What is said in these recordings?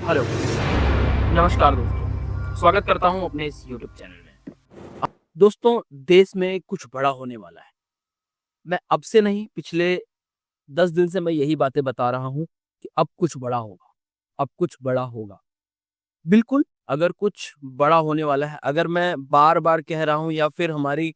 Hello, नमस्कार दोस्तों। स्वागत करता हूं अपने इस यूट्यूब चैनल में। दोस्तों, देश में कुछ बड़ा होने वाला है। मैं अब से नहीं, पिछले 10 दिन से मैं यही बातें बता रहा हूं कि अब कुछ बड़ा होगा, अब कुछ बड़ा होगा। बिल्कुल, अगर कुछ बड़ा होने वाला है, अगर मैं बार-बार कह रहा हूं या फिर हमारी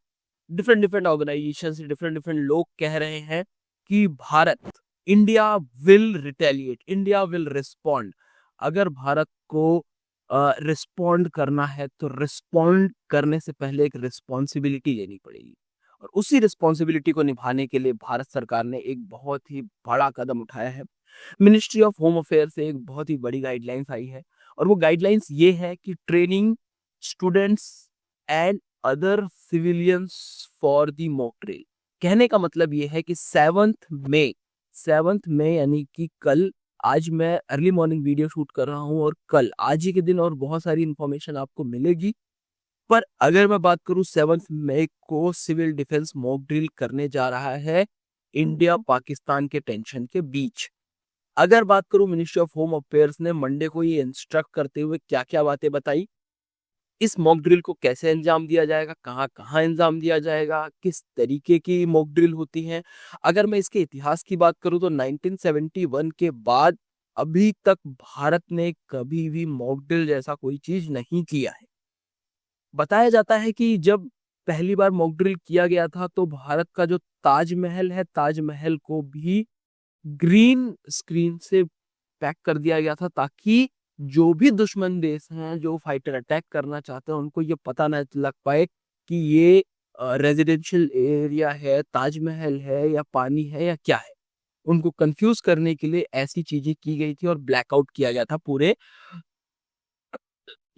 डिफरेंट डिफरेंट ऑर्गेनाइजेशन से डिफरेंट डिफरेंट लोग कह रहे हैं कि Bharat, India will retaliate, India will respond. अगर भारत को रिस्पॉन्ड करना है तो रिस्पॉन्ड करने से पहले एक रिस्पॉन्सिबिलिटी लेनी पड़ेगी, और उसी रिस्पॉन्सिबिलिटी को निभाने के लिए भारत सरकार ने एक बहुत ही बड़ा कदम उठाया है। मिनिस्ट्री ऑफ होम अफेयर से एक बहुत ही बड़ी गाइडलाइंस आई है, और वो गाइडलाइंस ये है कि training students and other civilians for the mock drill. कहने का मतलब ये है कि 7th मई यानी कि कल, आज मैं अर्ली मॉर्निंग वीडियो शूट कर रहा हूँ और कल, आज ही के दिन और बहुत सारी इंफॉर्मेशन आपको मिलेगी। पर अगर मैं बात करूं, 7th मई को सिविल डिफेंस मॉक ड्रिल करने जा रहा है इंडिया पाकिस्तान के टेंशन के बीच। अगर बात करूं, मिनिस्ट्री ऑफ होम अफेयर्स ने मंडे को ये इंस्ट्रक्ट करते हुए क्या क्या बातें बताई, इस मॉक ड्रिल को कैसे अंजाम दिया जाएगा, कहाँ कहाँ अंजाम दिया जाएगा, किस तरीके की मॉक ड्रिल होती है। अगर मैं इसके इतिहास की बात करूं तो 1971 के बाद अभी तक भारत ने कभी भी मॉक ड्रिल जैसा कोई चीज नहीं किया है। बताया जाता है कि जब पहली बार मॉक ड्रिल किया गया था तो भारत का जो ताजमहल है, ताजमहल को भी ग्रीन स्क्रीन से पैक कर दिया गया था, ताकि जो भी दुश्मन देश हैं, जो फाइटर अटैक करना चाहते हैं, उनको ये पता ना लग पाए कि ये रेजिडेंशियल एरिया है, ताजमहल है या पानी है या क्या है। उनको कंफ्यूज करने के लिए ऐसी चीजें की गई थी और ब्लैकआउट किया गया था पूरे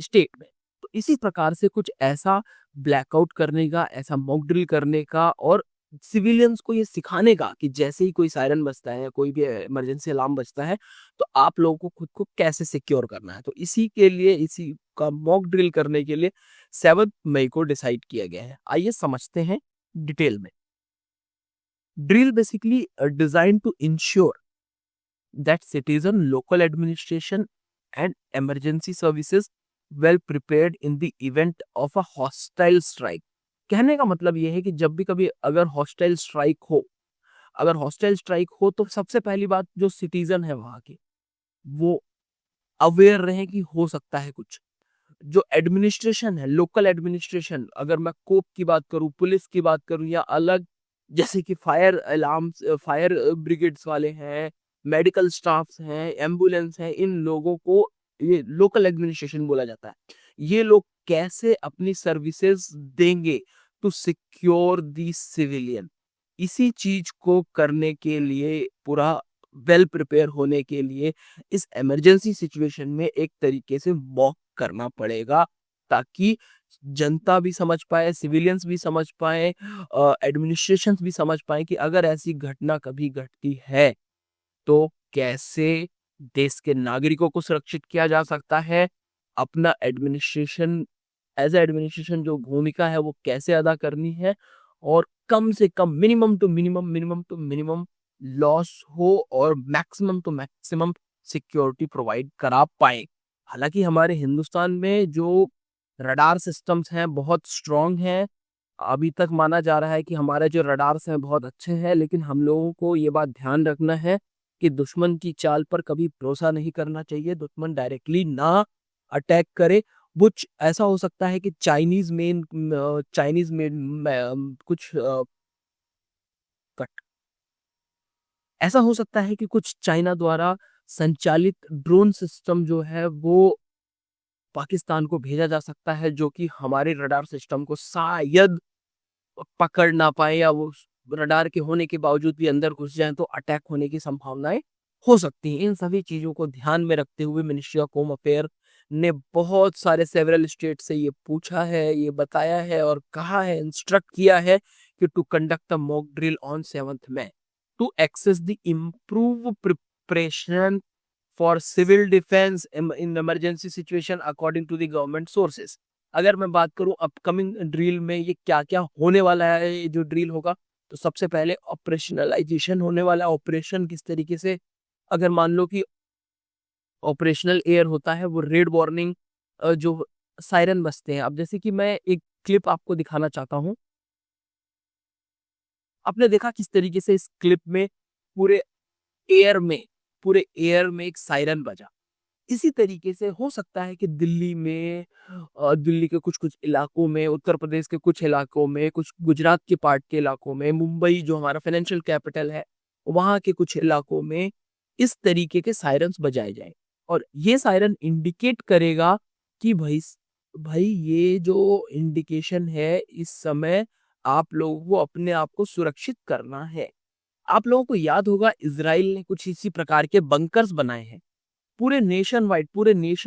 स्टेट में। तो इसी प्रकार से कुछ ऐसा ब्लैकआउट करने का, ऐसा मॉक ड्रिल करने का और सिविलियंस को ये सिखाने का कि जैसे ही कोई सायरन बजता है, कोई भी इमरजेंसी अलार्म बजता है, तो आप लोगों को खुद को कैसे सिक्योर करना है। तो इसी के लिए, इसी का मॉक ड्रिल करने के लिए 7th मई को डिसाइड किया गया है। आइए समझते हैं डिटेल में। Drill basically design to ensure that citizen, local administration and emergency services well prepared in the event of a hostile strike। कहने का मतलब ये है कि जब भी कभी अगर हॉस्टाइल स्ट्राइक हो, अगर हॉस्टाइल स्ट्राइक हो तो सबसे पहली बात, जो सिटीजन है वहां के, वो अवेयर रहे कि हो सकता है कुछ। जो एडमिनिस्ट्रेशन है, लोकल एडमिनिस्ट्रेशन, अगर मैं कोप की बात करूं, पुलिस की बात करूं या अलग, जैसे कि फायर अलार्म, फायर ब्रिगेड्स वाले हैं, मेडिकल स्टाफ्स हैं, एम्बुलेंस हैं, इन लोगों को ये लोकल एडमिनिस्ट्रेशन बोला जाता है। ये लोग कैसे अपनी सर्विसेज देंगे टू सिक्योर दी सिविलियन, इसी चीज को करने के लिए, पूरा वेल प्रिपेयर होने के लिए इस इमरजेंसी सिचुएशन में एक तरीके से मॉक करना पड़ेगा, ताकि जनता भी समझ पाए, सिविलियंस भी समझ पाए, एडमिनिस्ट्रेशन भी समझ पाए कि अगर ऐसी घटना कभी घटती है तो कैसे देश के नागरिकों को सुरक्षित किया जा सकता है, अपना एडमिनिस्ट्रेशन, एज एडमिनिस्ट्रेशन जो भूमिका है वो कैसे अदा करनी है, और कम से कम, मिनिमम लॉस हो और maximum to maximum security provide करा पाए। हालांकि हमारे हिंदुस्तान में जो रडार सिस्टम्स हैं बहुत स्ट्रांग हैं। अभी तक माना जा रहा है कि हमारे जो रडार्स हैं बहुत अच्छे हैं, लेकिन हम लोगों को ये बात ध्यान रखना है कि दुश्मन की चाल पर कभी भरोसा नहीं करना चाहिए। दुश्मन डायरेक्टली ना अटैक करे। कुछ ऐसा हो सकता है कि चाइनीज मेड कुछ कट ऐसा हो सकता है कि कुछ चाइना द्वारा संचालित ड्रोन सिस्टम जो है वो पाकिस्तान को भेजा जा सकता है, जो कि हमारे रडार सिस्टम को शायद पकड़ ना पाए, या वो रडार के होने के बावजूद भी अंदर घुस जाए तो अटैक होने की संभावनाएं हो सकती हैं। इन सभी चीजों को ध्यान में रखते हुए मिनिस्ट्री ऑफ होम अफेयर ने बहुत सारे सेवरल स्टेट से ये पूछा है, ये बताया है और कहा है, इंस्ट्रक्ट किया है कि to conduct a mock drill on 7th May to access the improve preparation for civil defence in emergency situation according to the government sources. अगर मैं बात करूं अपकमिंग ड्रिल में ये क्या क्या होने वाला है, ये जो ड्रिल होगा, तो सबसे पहले ऑपरेशनलाइजेशन होने वाला है। ऑपरेशन किस तरीके से, अगर मान लो कि ऑपरेशनल एयर होता है वो रेड वार्निंग जो सायरन बजते हैं। अब जैसे कि मैं एक क्लिप आपको दिखाना चाहता हूँ। आपने देखा किस तरीके से इस क्लिप में पूरे एयर में पूरे एयर में एक सायरन बजा। इसी तरीके से हो सकता है कि दिल्ली में दिल्ली के कुछ-कुछ इलाकों में, उत्तर प्रदेश के कुछ इलाकों में, कुछ गुजरात के पार्ट के इलाकों में, मुंबई जो हमारा फाइनेंशियल कैपिटल है, वहाँ के कुछ इलाकों में इस तरीके के सायरन्स बजाए जाएँ। और ये सायरन इंडिकेट करेगा कि भाई ये जो इंडिकेशन है इस समय आप लोगों को अपने आप को सुरक्षित करना है। आप लोगों को याद होगा इज़राइल ने कुछ इसी प्रकार के बंकर्स बनाए हैं। पूरे नेशन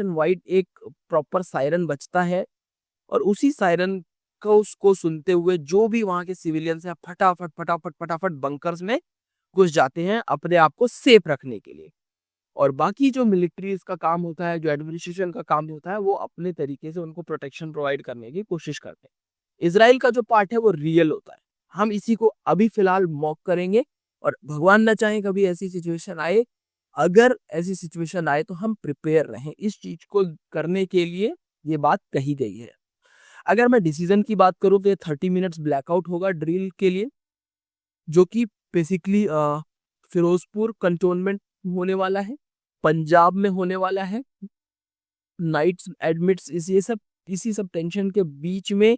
वाइड एक प्रॉपर सायरन बजता है और उसी सायरन को उसको सुनते हुए जो भी वहाँ के सिविलियंस हैं फटाफट बंकर्स में घुस जाते हैं अपने आप को सेफ रखने के लिए। और बाकी जो मिलिट्रीज का काम होता है, जो एडमिनिस्ट्रेशन का काम होता है, वो अपने तरीके से उनको प्रोटेक्शन प्रोवाइड करने की कोशिश करते हैं। इज़राइल का जो पार्ट है वो रियल होता है। हम इसी को अभी फिलहाल मॉक करेंगे और भगवान ना चाहे कभी ऐसी सिचुएशन आए, अगर ऐसी सिचुएशन आए तो हम प्रिपेयर रहें। इस चीज को करने के लिए ये बात कही गई है। अगर मैं डिसीजन की बात करूं तो ये 30 मिनट्स ब्लैकआउट होगा ड्रिल के लिए, जो कि बेसिकली फिरोजपुर कंटोनमेंट होने वाला है, पंजाब में होने वाला है। नाइट्स एडमिट्स इसी सब टेंशन के बीच में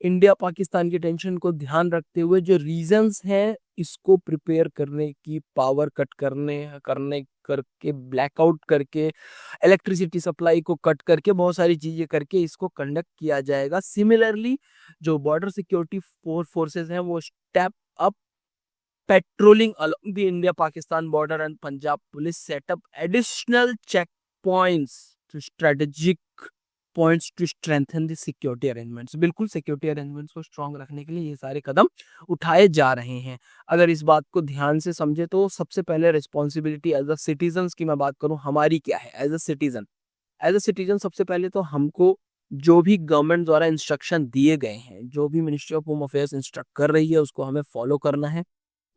इंडिया पाकिस्तान की टेंशन को ध्यान रखते हुए जो रीजंस हैं इसको प्रिपेयर करने की, पावर कट करने करने करके, ब्लैकआउट करके, इलेक्ट्रिसिटी सप्लाई को कट करके, बहुत सारी चीजें करके इसको कंडक्ट किया जाएगा। सिमिलरली जो बॉर्डर सिक्योरिटी फोर्सेस हैं वो step up patrolling along the India Pakistan border and Punjab police setup additional check points to strategic points to strengthen the security arrangements. बिल्कुल सिक्योरिटी अरेंजमेंट्स को स्ट्रांग रखने के लिए ये सारे कदम उठाए जा रहे हैं। अगर इस बात को ध्यान से समझे तो सबसे पहले रिस्पॉन्सिबिलिटी एज अ सिटीजन की मैं बात करूं, हमारी क्या है एज अ सिटीजन सबसे पहले तो हमको जो भी गवर्नमेंट द्वारा इंस्ट्रक्शन दिए गए हैं, जो भी ministry of home affairs instruct कर रही है उसको हमें फॉलो करना है।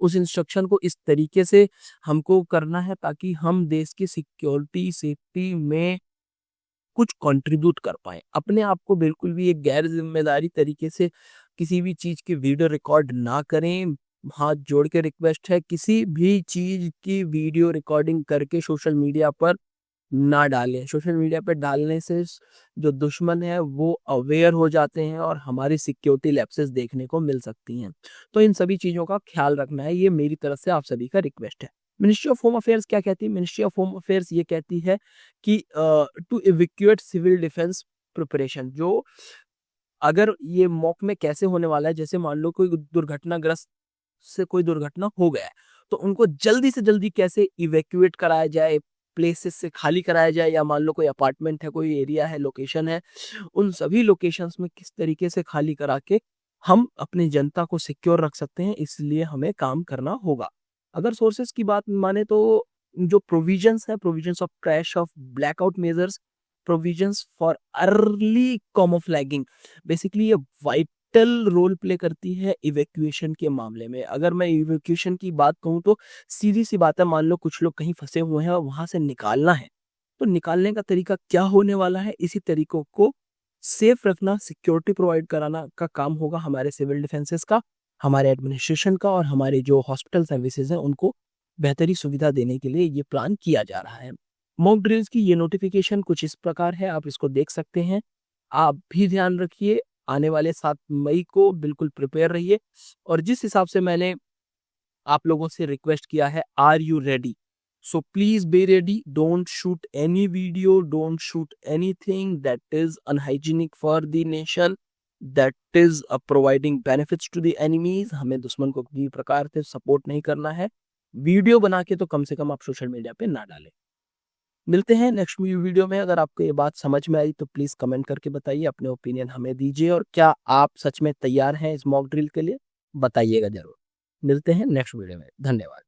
उस इंस्ट्रक्शन को इस तरीके से हमको करना है ताकि हम देश की सिक्योरिटी सेफ्टी में कुछ कंट्रीब्यूट कर पाए। अपने आप को बिल्कुल भी एक गैर जिम्मेदारी तरीके से किसी भी चीज की वीडियो रिकॉर्ड ना करें। हाथ जोड़ के रिक्वेस्ट है, किसी भी चीज की वीडियो रिकॉर्डिंग करके सोशल मीडिया पर ना डालें। सोशल मीडिया पर डालने से जो दुश्मन है वो अवेयर हो जाते हैं और हमारी सिक्योरिटी लैप्सेस देखने को मिल सकती हैं। तो इन सभी चीजों का ख्याल रखना है, ये मेरी तरफ से आप सभी का रिक्वेस्ट है। मिनिस्ट्री ऑफ होम अफेयर्स क्या कहती है? मिनिस्ट्री ऑफ होम अफेयर्स ये कहती है कि to evacuate civil defence preparation. जो अगर ये मॉक में कैसे होने वाला है, जैसे मान लो कोई दुर्घटनाग्रस्त से कोई दुर्घटना हो गया है तो उनको जल्दी से जल्दी कैसे इवैक्यूएट कराया जाए, प्लेसेस से खाली कराया जाए, या मान लो कोई अपार्टमेंट है, कोई एरिया है, लोकेशन है, उन सभी लोकेशंस में किस तरीके से खाली करा के हम अपनी जनता को सिक्योर रख सकते हैं, इसलिए हमें काम करना होगा। अगर सोर्सेस की बात माने तो जो प्रोविजंस है, provisions of crash of blackout measures, provisions for early camouflaging, basically ये वाइटल रोल प्ले करती है इवैक्यूएशन के मामले में। अगर मैं इवैक्यूएशन की बात कहूँ तो सीधी सी बात है, मान लो कुछ लोग कहीं फंसे हुए हैं और वहां से निकालना है, तो निकालने का तरीका क्या होने वाला है? इसी तरीकों को सेफ रखना, सिक्योरिटी प्रोवाइड कराना का काम होगा हमारे सिविल डिफेंसेस का, हमारे एडमिनिस्ट्रेशन का, और हमारे जो हॉस्पिटल सर्विसेज हैं उनको बेहतरी सुविधा देने के लिए ये प्लान किया जा रहा है। मॉक ड्रिल्स की ये नोटिफिकेशन कुछ इस प्रकार है, आप इसको देख सकते हैं। आप भी ध्यान रखिए, आने वाले 7 मई को बिल्कुल प्रिपेयर रहिए। और जिस हिसाब से मैंने आप लोगों से रिक्वेस्ट किया है, are you ready? So please be ready. Don't shoot any video. Don't shoot anything that is unhygienic for the nation. That is providing benefits to the enemies. हमें दुश्मन को किसी प्रकार से सपोर्ट नहीं करना है। वीडियो बना के तो कम से कम आप सोशल मीडिया पे ना डालें। मिलते हैं नेक्स्ट वीडियो में। अगर आपको ये बात समझ में आई तो प्लीज कमेंट करके बताइए, अपने ओपिनियन हमें दीजिए, और क्या आप सच में तैयार हैं इस मॉक ड्रिल के लिए, बताइएगा जरूर। मिलते हैं नेक्स्ट वीडियो में। धन्यवाद।